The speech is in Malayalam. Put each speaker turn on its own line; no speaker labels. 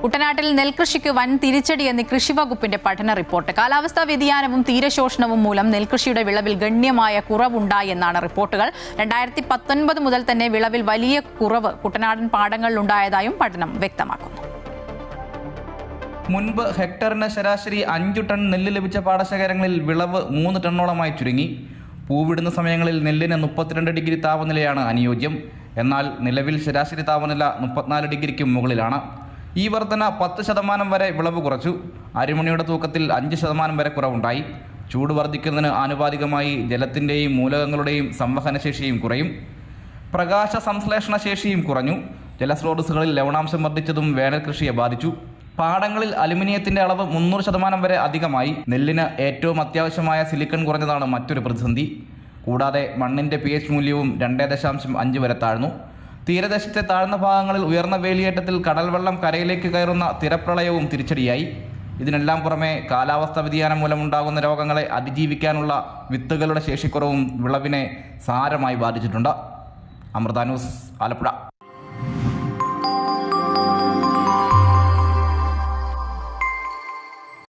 കുട്ടനാട്ടിൽ നെൽകൃഷിക്ക് വൻ തിരിച്ചടിയെന്ന് കൃഷിവകുപ്പിന്റെ പഠന റിപ്പോർട്ട്. കാലാവസ്ഥാ വ്യതിയാനവും തീരശോഷണവും മൂലം നെൽകൃഷിയുടെ വിളവിൽ ഗണ്യമായ കുറവുണ്ടായി എന്നാണ് റിപ്പോർട്ടുകൾ. 2019 മുതൽ തന്നെ വിളവിൽ വലിയ കുറവ് കുട്ടനാടൻ പാടങ്ങളിലുണ്ടായതായും പഠനം വ്യക്തമാക്കുന്നു.
മുൻപ് ഹെക്ടറിന് ശരാശരി 5 ടൺ നെല്ല് ലഭിച്ച പാടശേഖരങ്ങളിൽ വിളവ് 3 ടണ്ണോളമായി ചുരുങ്ങി. പൂവിടുന്ന സമയങ്ങളിൽ നെല്ലിന് 32 ഡിഗ്രി താപനിലയാണ് അനുയോജ്യം. എന്നാൽ നിലവിൽ ശരാശരി താപനില 34 ഡിഗ്രിക്കും മുകളിലാണ്. ഈ വർധന 10% വരെ വിളവ് കുറച്ചു. അരിമണിയുടെ തൂക്കത്തിൽ 5% വരെ കുറവുണ്ടായി. ചൂട് വർദ്ധിക്കുന്നതിന് ആനുപാതികമായി ജലത്തിൻ്റെയും മൂലകങ്ങളുടെയും സംവഹനശേഷിയും കുറയും. പ്രകാശ സംശ്ലേഷണ ശേഷിയും കുറഞ്ഞു. ജലസ്രോതസ്സുകളിൽ ലവണാംശം വർദ്ധിച്ചതും വേനൽ കൃഷിയെ ബാധിച്ചു. പാടങ്ങളിൽ അലുമിനിയത്തിൻ്റെ അളവ് 300% വരെ അധികമായി. നെല്ലിന് ഏറ്റവും അത്യാവശ്യമായ സിലിക്കൺ കുറഞ്ഞതാണ് മറ്റൊരു പ്രതിസന്ധി. കൂടാതെ മണ്ണിൻ്റെ pH മൂല്യവും 2.5 വരെ താഴ്ന്നു. തീരദേശത്തെ താഴ്ന്ന ഭാഗങ്ങളിൽ ഉയർന്ന വേലിയേറ്റത്തിൽ കടൽവെള്ളം കരയിലേക്ക് കയറുന്ന തിരപ്രളയവും തിരിച്ചടിയായി. ഇതിനെല്ലാം പുറമെ കാലാവസ്ഥാ വ്യതിയാനം മൂലമുണ്ടാകുന്ന രോഗങ്ങളെ അതിജീവിക്കാനുള്ള വിത്തുകളുടെ ശേഷിക്കുറവും വിളവിനെ സാരമായി ബാധിച്ചിട്ടുണ്ട്. അമൃത ന്യൂസ്, ആലപ്പുഴ.